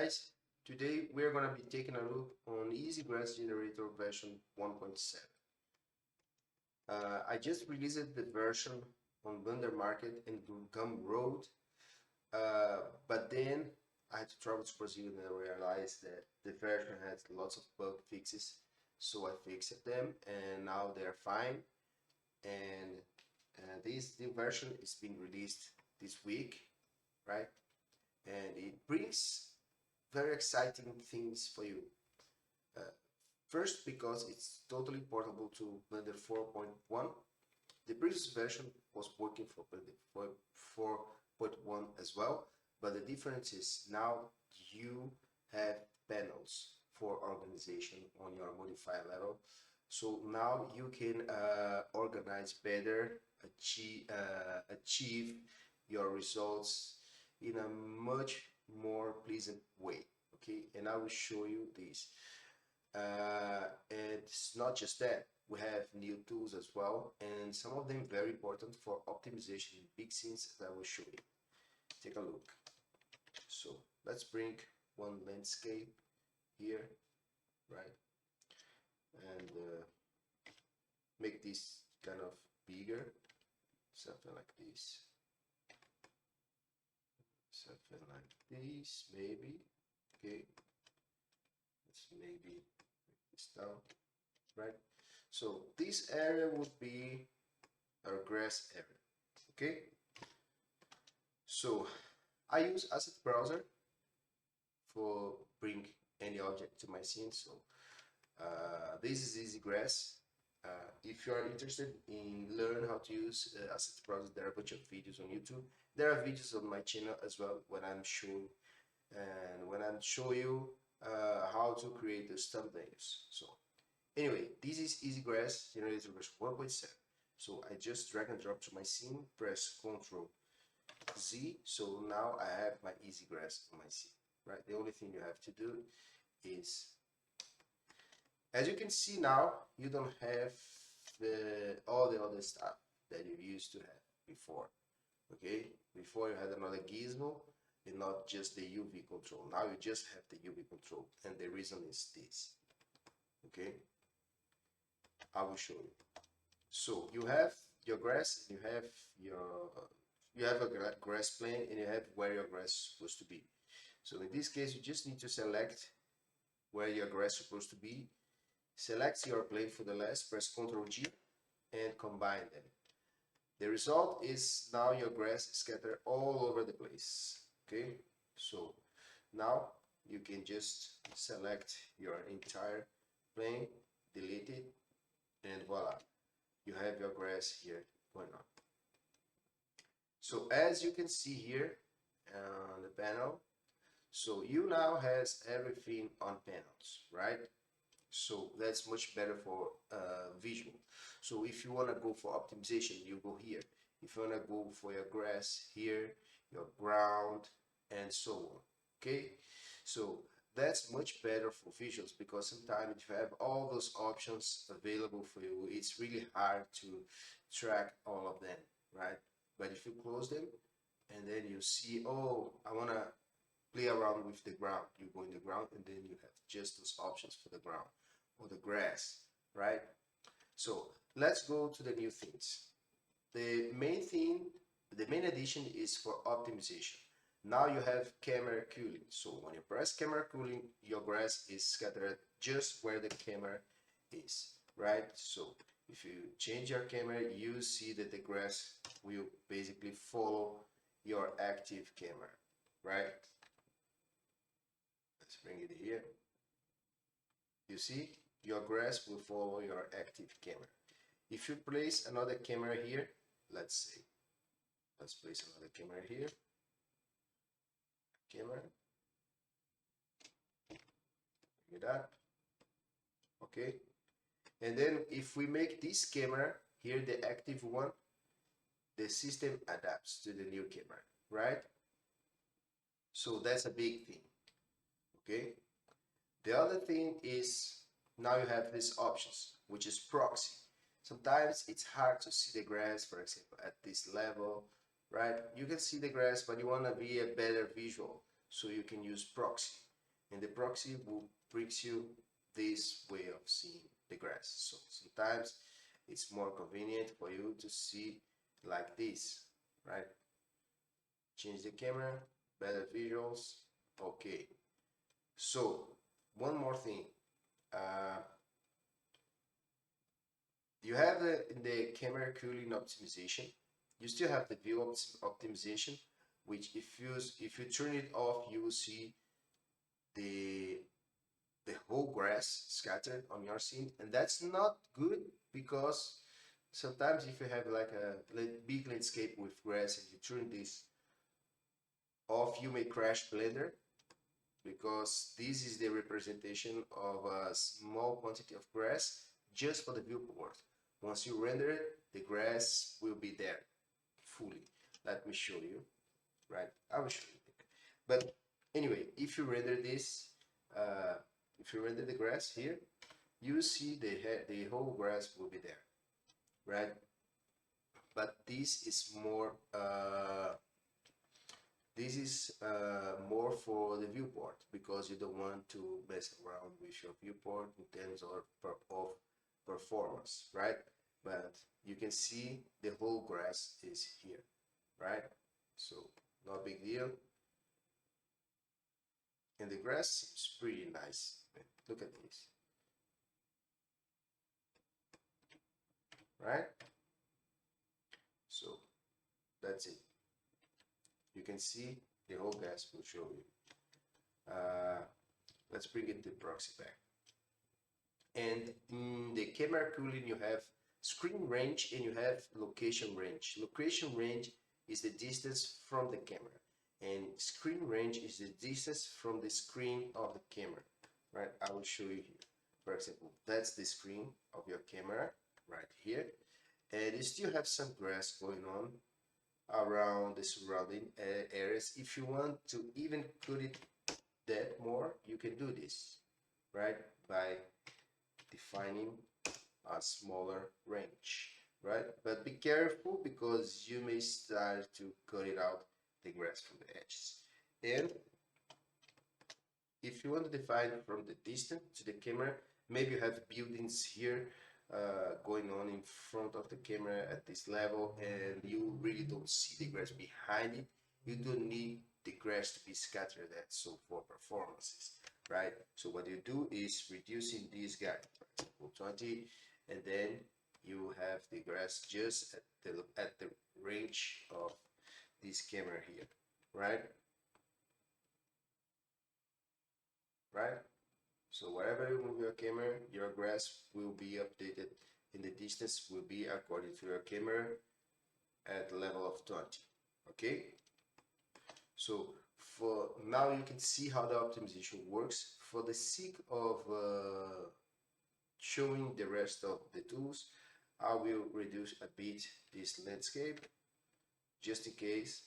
guys, today we're going to be taking a look on EasyGrass Generator version 1.7. I just released the version on Blender Market and Gumroad, but then I had to travel to Brazil and I realized that the version had lots of bug fixes, so I fixed them and now they're fine. And this new version is being released this week, right? And it brings very exciting things for you. Uh, First, because it's totally portable to Blender 4.1. The previous version was working for Blender 4.1 as well, but the difference is now you have panels for organization on your modifier level. So now you can organize better, achieve your results in a much more pleasant way. Okay, and I will show you this. And it's not just that, we have new tools as well, and some of them very important for optimization in big scenes that I will show you. Take a look. So let's bring one landscape here, right? And make this kind of bigger, something like this. Something like this, maybe. Okay. Let's maybe this down, right? So this area would be our grass area. Okay, so I use Asset Browser for bring any object to my scene. So this is EasyGrass. If you are interested in learn how to use Asset Browser, there are a bunch of videos on YouTube. There are videos on my channel as well when I'm showing you how to create the thumbnails. So anyway, this is EasyGrass Generator version 1.7. So I just drag and drop to my scene, press Ctrl Z. So now I have my EasyGrass on my scene, right? The only thing you have to do is, as you can see now, you don't have all the other stuff that you used to have before. Okay, before you had another gizmo and not just the UV control. Now you just have the UV control, and the reason is this. Okay, I will show you. So you have your grass, you have a grass plane, and you have where your grass is supposed to be. So in this case, you just need to select where your grass is supposed to be. Select your plane for the last, press Ctrl G, and combine them. The result is now your grass is scattered all over the place. Okay, so now you can just select your entire plane, delete it, and voila, you have your grass here going on. So as you can see here on the panel, so you now has everything on panels, right? So that's much better for visual. So if you want to go for optimization, you go here. If you want to go for your grass here, your ground, and so on. Okay, so that's much better for visuals, because sometimes if you have all those options available for you, it's really hard to track all of them, right? But if you close them and then you see, oh, I want to play around with the ground, you go in the ground and then you have just those options for the ground or the grass, right? So let's go to the new things. The main addition is for optimization. Now you have camera cooling. So when you press camera cooling, your grass is scattered just where the camera is, right? So if you change your camera, you see that the grass will basically follow your active camera, right? Let's bring it here. You see, your grass will follow your active camera. If you place another camera here, let's place another camera here. Camera, bring it up. Okay, and then if we make this camera here the active one, the system adapts to the new camera, right? So that's a big thing. Okay, the other thing is now you have these options, which is proxy. Sometimes it's hard to see the grass, for example, at this level, right? You can see the grass, but you want to be a better visual, so you can use proxy. and the proxy will bring you this way of seeing the grass. So sometimes it's more convenient for you to see like this, right? Change the camera, better visuals. Okay, so one more thing. Uh, you have the camera cooling optimization. You still have the view optimization, which if you turn it off, you will see the the whole grass scattered on your scene, and that's not good because sometimes if you have like a big landscape with grass and you turn this off, you may crash Blender because this is the representation of a small quantity of grass just for the viewport. Once you render it, the grass will be there fully. Let me show you, right? I will show you. But anyway, if you render this, if you render the grass here, you see the whole grass will be there, right? But this is more for the viewport because you don't want to mess around with your viewport in terms of performance, right? But you can see the whole grass is here, right? So no big deal. And the grass seems pretty nice. Look at this, right? So that's it. You can see the whole grass will show you. Let's bring it to proxy back. And in the camera cooling, you have screen range and you have location range. Location range is the distance from the camera, and screen range is the distance from the screen of the camera, right? I will show you here. For example, that's the screen of your camera right here, and you still have some grass going on around the surrounding areas. If you want to even cut it that more, you can do this, right? By defining a smaller range, right? But be careful because you may start to cut it out the grass from the edges. And if you want to define from the distance to the camera, maybe you have buildings here going on in front of the camera at this level and you really don't see the grass behind it. You don't need the grass to be scattered at so for performances, right? So what you do is reducing this guy, for example 20, and then you have the grass just at the range of this camera here, right? Right? So wherever you move your camera, your grass will be updated and the distance will be according to your camera at the level of 20. Okay? So for now you can see how the optimization works. For the sake of showing the rest of the tools, I will reduce a bit this landscape just in case,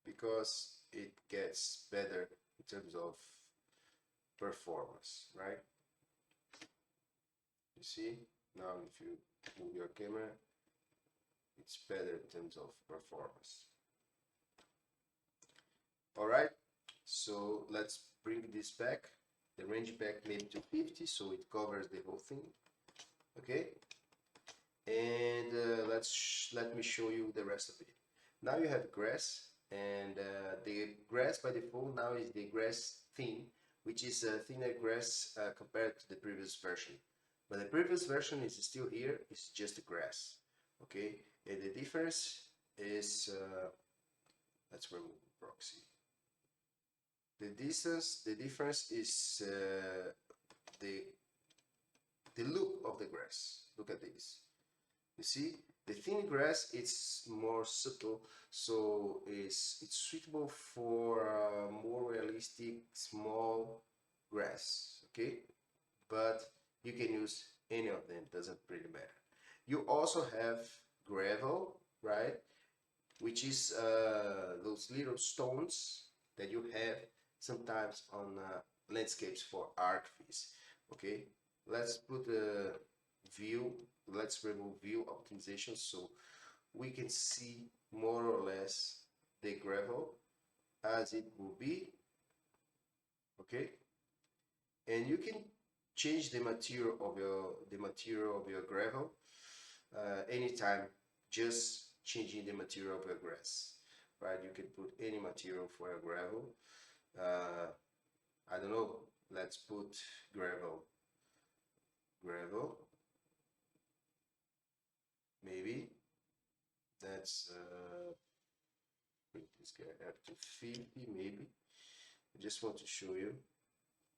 because it gets better in terms of performance, right? You see, now if you move your camera, it's better in terms of performance. All right, so let's bring this back, the range back maybe to 50, so it covers the whole thing. Okay, and let me show you the rest of it. Now you have grass, and the grass by default now is the grass thin, which is a thinner grass compared to the previous version. But the previous version is still here, it's just grass. Okay, and the difference is, let's remove proxy. The difference is the look of the grass. Look at this. You see, the thin grass it's more subtle, so it's suitable for more realistic small grass. Okay, but you can use any of them, doesn't really matter. You also have gravel, right, which is those little stones that you have sometimes on landscapes for archviz. Okay, let's put a view, let's remove view optimization so we can see more or less the gravel. as it will be, okay? And you can change the material of your gravel anytime, just changing the material of your grass, right? You can put any material for your gravel. I don't know, let's put gravel, maybe. Let's bring this guy up to 50, maybe. I just want to show you.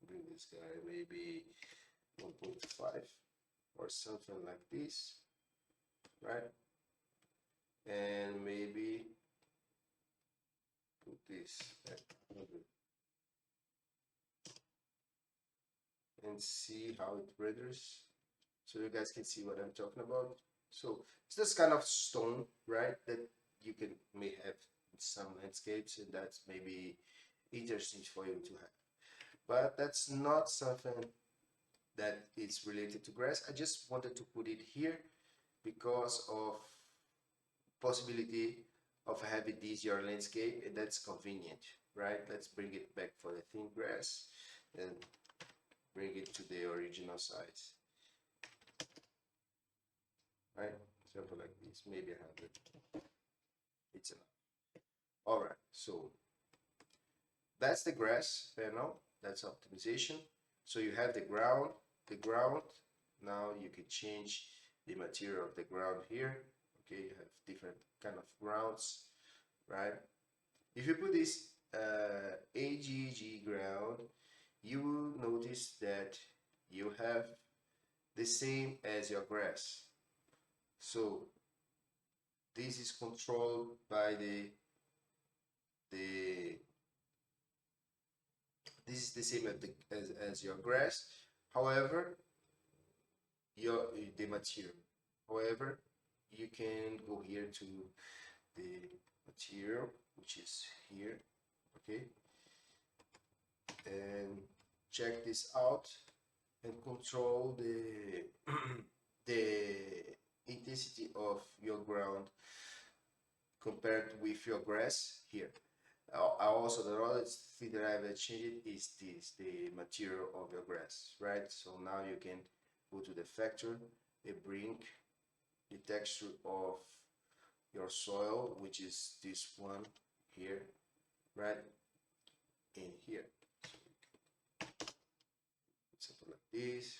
Bring this guy maybe 1.5 or something like this, right? And maybe put this at 100 and see how it renders, so you guys can see what I'm talking about. So it's this kind of stone, right, that you may have in some landscapes, and that's maybe interesting for you to have. But that's not something that is related to grass. I just wanted to put it here because of possibility of having this your landscape, and that's convenient, right? Let's bring it back for the thin grass and bring it to the original size, right? Something like this, maybe 100. It's enough. All right, so that's the grass panel. That's optimization. So you have the ground. Now you can change the material of the ground here. Okay, you have different kind of grounds, right? If you put this AGG ground, you will notice that you have the same as your grass. So this is controlled by this is the same as your grass. However, the material. However, you can go here to the material, which is here, okay, and check this out and control the the intensity of your ground compared with your grass here. Also, the other thing that I have changed is the material of your grass, right? So now you can go to the factor and bring the texture of your soil, which is this one here, right? In here. Something like this,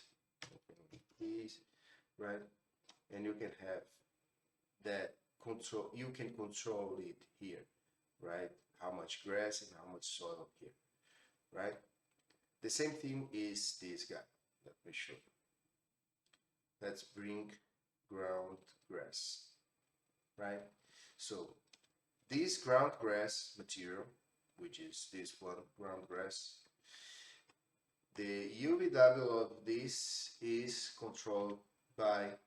right? And you can have that control, you can control it here, right? How much grass and how much soil here, right? The same thing is this guy. Let me show you. Let's bring ground grass, right? So this ground grass material, which is this one, ground grass, the UVW of this is controlled by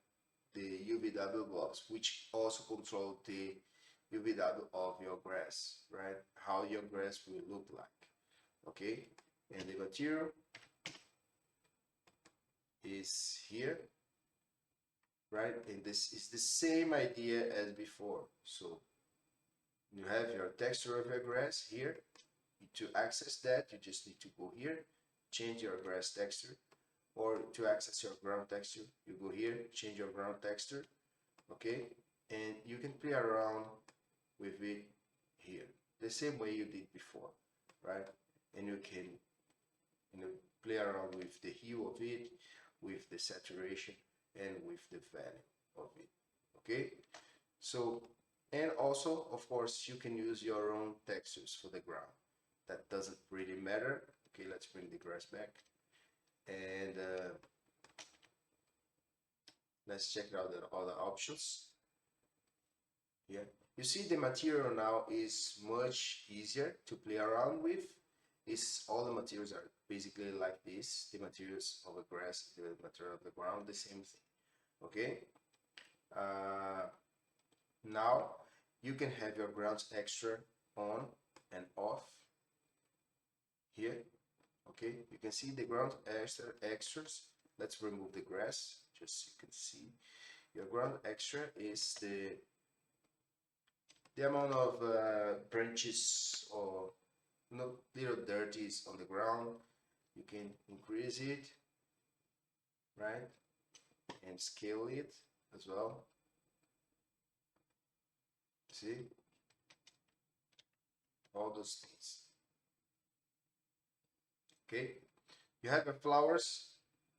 the UVW box, which also control the UVW of your grass, right? How your grass will look like, okay? And the material is here, right? And this is the same idea as before. So you have your texture of your grass here. To access that, you just need to go here, change your grass texture, or to access your ground texture, you go here, change your ground texture, okay? And you can play around with it here, the same way you did before, right? And you can play around with the hue of it, with the saturation, and with the value of it, okay? So, and also, of course, you can use your own textures for the ground. That doesn't really matter. Okay, let's bring the grass back. And let's check out the other options. Yeah, you see the material now is much easier to play around with. All the materials are basically like this. The materials of the grass, the material of the ground, the same thing. Okay. Now you can have your grounds extra on and off here. Okay, you can see the ground extras. Let's remove the grass, just so you can see. Your ground extra is the amount of branches or little dirt is on the ground, you can increase it, right? And scale it as well. See? All those things. Okay? You have the flowers,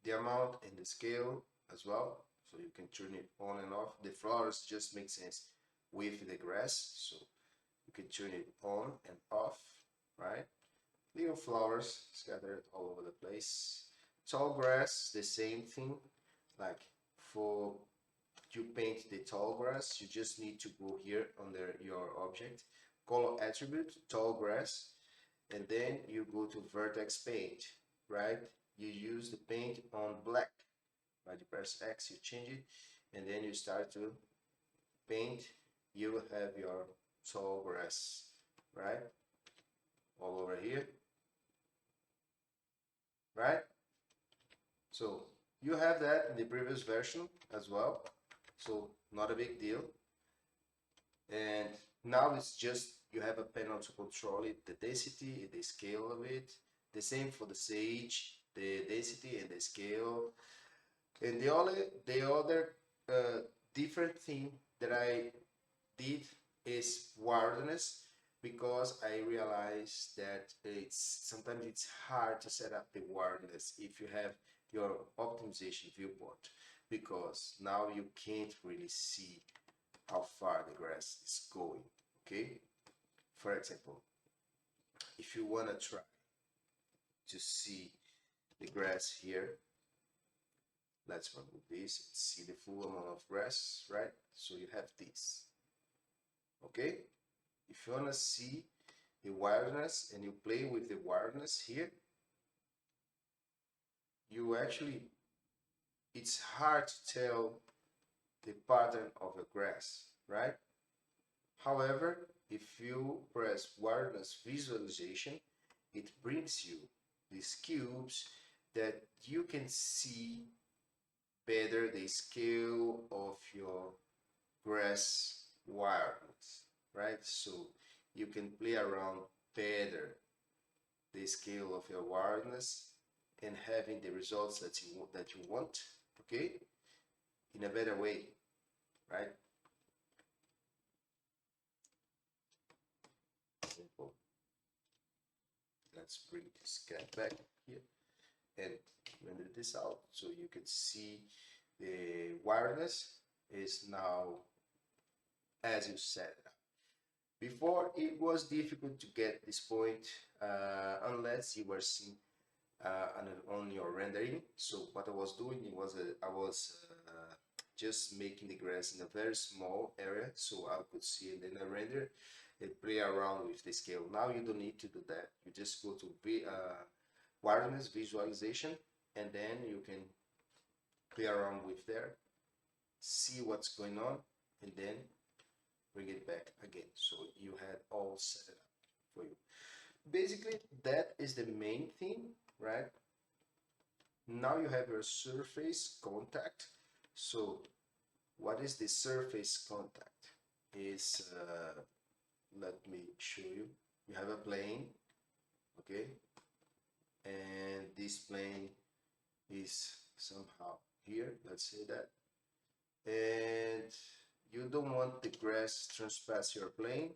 the amount and the scale as well. So you can turn it on and off. The flowers just make sense with the grass. So you can turn it on and off, right? Little flowers scattered all over the place. Tall grass, the same thing. Like for you paint the tall grass, you just need to go here under your object, color attribute, tall grass, and then you go to vertex paint, right? You use the paint on black, right? You press X, you change it, and then you start to paint. You will have your tall grass, right? All over here, right? So you have that in the previous version as well, so not a big deal. And now it's just you have a panel to control it, the density, the scale of it. The same for the sage, the density and the scale. And the other different thing that I did is wildness, because I realized that sometimes it's hard to set up the wildness if you have your optimization viewport, because now you can't really see how far the grass is going. Okay, for example, if you want to try to see the grass here, let's remove this and see the full amount of grass, right? So you have this. Okay, if you want to see the wildness and you play with the wildness here, you actually, it's hard to tell the pattern of a grass, right? However, if you press wildness visualization, it brings you these cubes that you can see better the scale of your grass wildness, right? So you can play around better the scale of your wildness and having the results that you want, okay, in a better way, right? Simple. Let's bring this cat back here and render this out so you can see the wildness is now as you set it up. Before, it was difficult to get this point unless you were seeing on your rendering. So what I was doing was I was just making the grass in a very small area so I could see it in a render and play around with the scale. Now you don't need to do that. You just go to wildness visualization, and then you can play around with there, see what's going on, and then bring it back again. So you had all set it up for you. Basically, that is the main thing, right? Now you have your surface contact. So what is the surface contact? Is let me show you. You have a plane, okay, and this plane is somehow here. Let's say that, and you don't want the grass trespass your plane.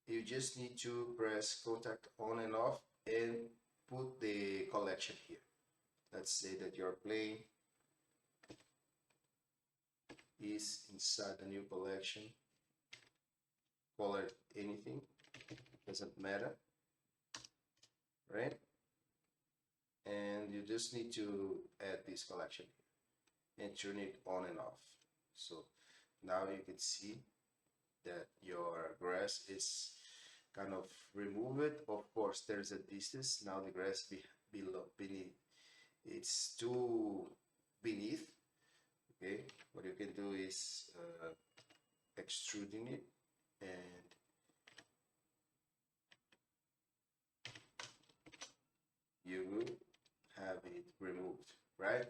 You just need to press contact on and off and put the collection here. Let's say that your plane is inside the new collection. Color anything, doesn't matter, right? And you just need to add this collection here and turn it on and off. So now you can see that your grass is kind of removed. Of course, there's a distance. Now the grass beneath, it's too beneath. Okay, what you can do is extruding it, and you will have it removed, right?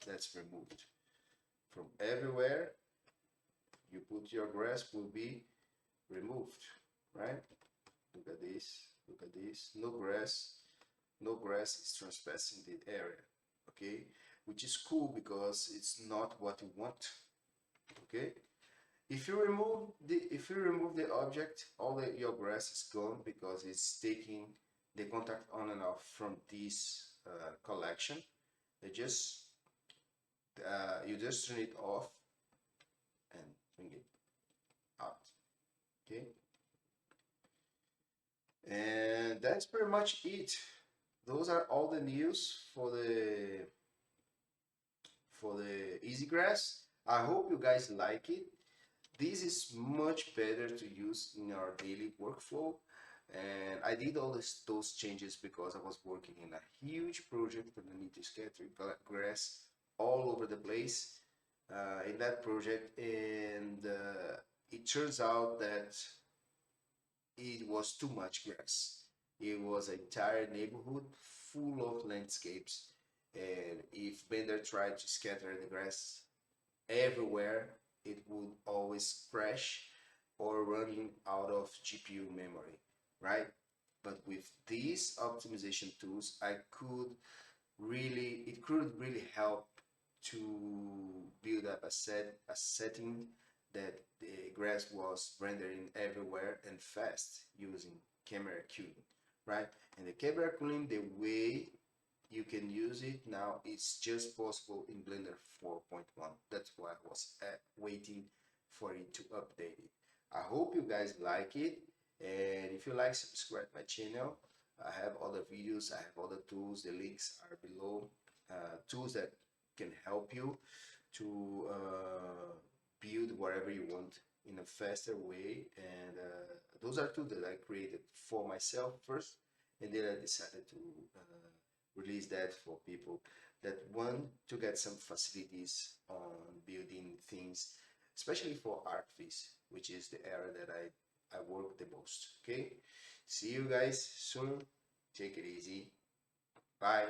That's removed. From everywhere you put your grass will be removed, right? Look at this. Look at this, no grass. No grass is trespassing the area, okay? Which is cool because it's not what you want, okay? If you remove the object, your grass is gone because it's taking the contact on and off from this collection. They just you just turn it off and bring it out, okay? And that's pretty much it. Those are all the news for the easy grass. I hope you guys like it. This is much better to use in our daily workflow, and I did all those changes because I was working in a huge project and I need to scatter grass all over the place in that project, and it turns out that it was too much grass. It was an entire neighborhood full of landscapes, and if Bender tried to scatter the grass everywhere, it would always crash or running out of GPU memory, right? But with these optimization tools, it could really help to build up a setting that the grass was rendering everywhere and fast using camera cooling, right? And the camera cooling, the way you can use it now, it's just possible in Blender 4.1. That's why I was waiting for it to update it. I hope you guys like it, and if you like, subscribe my channel. I have other videos, I have other tools, the links are below. Tools that can help you to build whatever you want in a faster way, and those are tools that I created for myself first, and then I decided to release that for people that want to get some facilities on building things, especially for ArcVis, which is the area that I work the most. Okay, see you guys soon. Take it easy. Bye.